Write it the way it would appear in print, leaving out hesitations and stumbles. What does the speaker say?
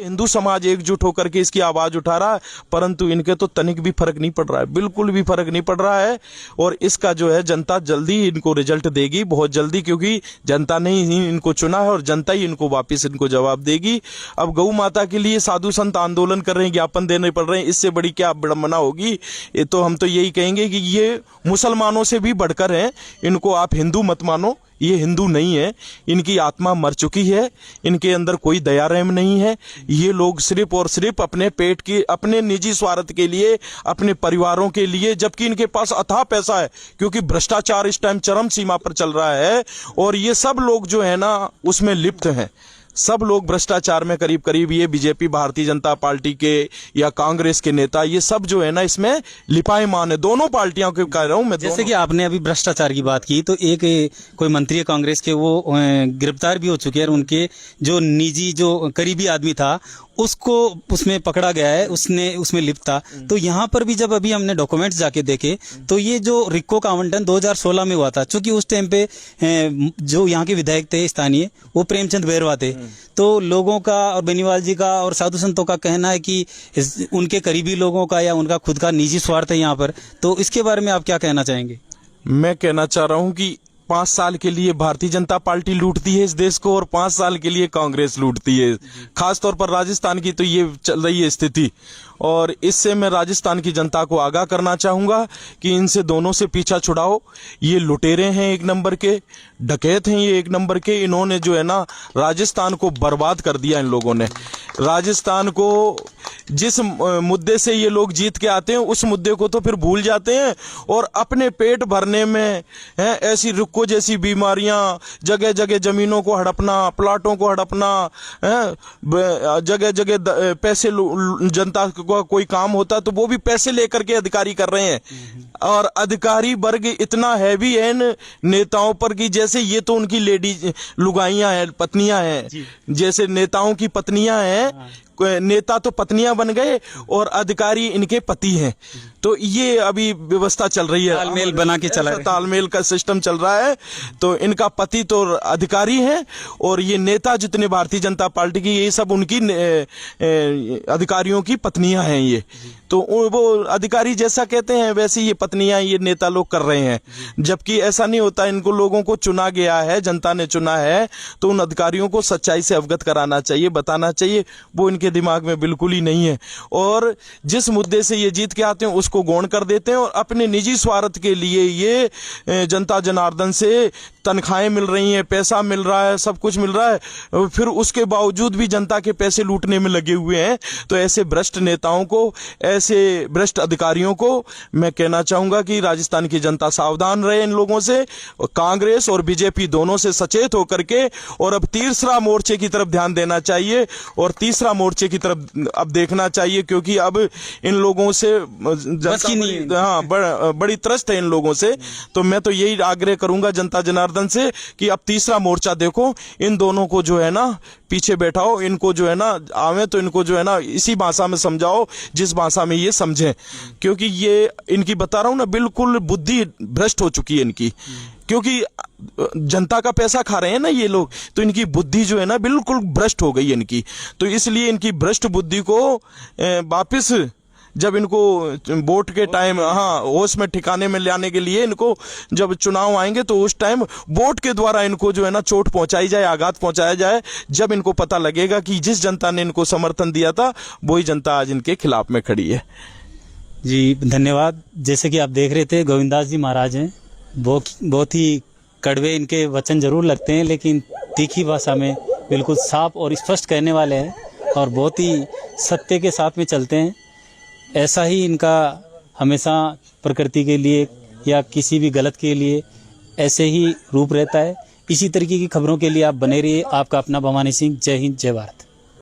हिंदू समाज एकजुट होकर के इसकी आवाज उठा रहा है, परंतु इनके तो तनिक भी फर्क नहीं पड़ रहा है, बिल्कुल भी फर्क नहीं पड़ रहा है। और इसका जो है जनता जल्दी इनको रिजल्ट देगी, बहुत जल्दी, क्योंकि जनता ने ही इनको चुना है और जनता ही इनको वापस इनको जवाब देगी। अब गौ माता के लिए साधु संत आंदोलन कर रहे हैं, ज्ञापन देने पड़ रहे हैं, इससे बड़ी क्या विडंबना होगी। ये तो हम तो यही कहेंगे कि ये मुसलमानों से भी बढ़कर हैं, इनको आप हिंदू मत मानो, ये हिंदू नहीं है, इनकी आत्मा मर चुकी है, इनके अंदर कोई दया रहम नहीं है। ये लोग सिर्फ और सिर्फ अपने पेट के, अपने निजी स्वार्थ के लिए, अपने परिवारों के लिए, जबकि इनके पास अथाह पैसा है, क्योंकि भ्रष्टाचार इस टाइम चरम सीमा पर चल रहा है और ये सब लोग जो है ना उसमें लिप्त हैं। सब लोग भ्रष्टाचार में करीब करीब, ये बीजेपी, भारतीय जनता पार्टी के या कांग्रेस के नेता, ये सब जो है ना इसमें लिपायमान है, दोनों पार्टियों के कह रहा हूं मैं। जैसे कि आपने अभी भ्रष्टाचार की बात की, तो एक कोई मंत्री है कांग्रेस के, वो गिरफ्तार भी हो चुके हैं और उनके जो निजी जो करीबी आदमी था उसको उसमें पकड़ा गया है, उसने उसमें लिप्त था। तो यहाँ पर भी जब अभी हमने डॉक्यूमेंट्स जाके देखे तो ये जो रिक्को का आवंटन 2016 में हुआ था, चूंकि उस टाइम पे जो यहाँ के विधायक थे स्थानीय, वो प्रेमचंद बैरवा थे। तो लोगों का और बेनीवाल जी का और साधु संतों का कहना है कि उनके करीबी लोगों का या उनका खुद का निजी स्वार्थ है यहाँ पर। तो इसके बारे में आप क्या कहना चाहेंगे? मैं कहना चाह रहा हूँ कि 5 साल के लिए भारतीय जनता पार्टी लूटती है इस देश को और 5 साल के लिए कांग्रेस लूटती है। खासतौर पर राजस्थान की तो ये चल रही है स्थिति, और इससे मैं राजस्थान की जनता को आगाह करना चाहूंगा कि इनसे दोनों से पीछा छुड़ाओ। ये लुटेरे हैं, एक नंबर के डकैत हैं, ये एक नंबर के। इन्होंने जो है ना राजस्थान को बर्बाद कर दिया। इन लोगों ने राजस्थान को, जिस मुद्दे से ये लोग जीत के आते हैं उस मुद्दे को तो फिर भूल जाते हैं और अपने पेट भरने में है ऐसी रुक्को जैसी बीमारियां, जगह जगह जमीनों को हड़पना, प्लाटों को हड़पना, जगह जगह पैसे, जनता का कोई काम होता तो वो भी पैसे लेकर के अधिकारी कर रहे हैं। और अधिकारी वर्ग इतना हैवी है इन नेताओं पर कि जैसे ये तो उनकी लेडीज लुगाइयां हैं, पत्नियां हैं, जैसे नेताओं की पत्नियां हैं। नेता तो पत्नियां बन गए और अधिकारी इनके पति हैं। तो ये अभी व्यवस्था चल रही है, तालमेल बना के चला, तालमेल का सिस्टम चल रहा है। तो इनका पति तो अधिकारी है और ये नेता जितने भारतीय जनता पार्टी की, ये सब उनकी अधिकारियों की पत्नियां हैं। ये तो वो अधिकारी जैसा कहते हैं वैसे ये पत्नियां ये नेता लोग कर रहे हैं, जबकि ऐसा नहीं होता। इनको लोगों को चुना गया है, जनता ने चुना है, तो उन अधिकारियों को सच्चाई से अवगत कराना चाहिए, बताना चाहिए। वो इनके दिमाग में बिल्कुल ही नहीं है और जिस मुद्दे से ये जीत के आते हैं उसको गौण कर देते हैं और अपने निजी स्वार्थ के लिए ये जनता जनार्दन से तनख्वाहें मिल रही हैं, पैसा मिल रहा है, सब कुछ मिल रहा है, फिर उसके बावजूद भी जनता के पैसे लूटने में लगे हुए हैं। तो ऐसे भ्रष्ट नेताओं को, ऐसे भ्रष्ट अधिकारियों को मैं कहना चाहूंगा कि राजस्थान की जनता सावधान रहे इन लोगों से। कांग्रेस और बीजेपी दोनों से सचेत होकर के और अब तीसरा मोर्चे की तरफ ध्यान देना चाहिए और तीसरा मोर्चे की तरफ अब देखना चाहिए, क्योंकि अब इन लोगों से बड़ी त्रस्त है इन लोगों से। तो मैं तो यही आग्रह करूंगा जनता जनार्दन से कि अब तीसरा मोर्चा देखो, इन दोनों को जो है ना पीछे बैठाओ, इनको जो है ना आवे तो इनको जो है ना इसी भाषा में समझाओ जिस भाषा में ये समझें, क्योंकि ये इनकी बता रहा हूं ना बिल्कुल बुद्धि भ्रष्ट हो चुकी है इनकी, क्योंकि जनता का पैसा खा रहे हैं ना ये लोग, तो इनकी बुद्धि जो है ना बिल्कुल भ्रष्ट हो गई इनकी। तो इसलिए इनकी भ्रष्ट बुद्धि को वापस जब इनको वोट के टाइम होश में ठिकाने में लाने के लिए इनको जब चुनाव आएंगे तो उस टाइम वोट के द्वारा इनको जो है ना चोट पहुंचाई जाए, आघात पहुंचाया जाए, जब इनको पता लगेगा कि जिस जनता ने इनको समर्थन दिया था वही जनता आज इनके खिलाफ में खड़ी है। जी धन्यवाद। जैसे कि आप देख रहे थे गोविंदास जी महाराज हैं, बहुत ही कड़वे इनके वचन जरूर लगते हैं, लेकिन तीखी भाषा में बिल्कुल साफ और स्पष्ट कहने वाले हैं और बहुत ही सत्य के साथ में चलते हैं। ऐसा ही इनका हमेशा प्रकृति के लिए या किसी भी गलत के लिए ऐसे ही रूप रहता है। इसी तरीके की खबरों के लिए आप बने रहिए। आपका अपना भवानी सिंह। जय हिंद, जय भारत।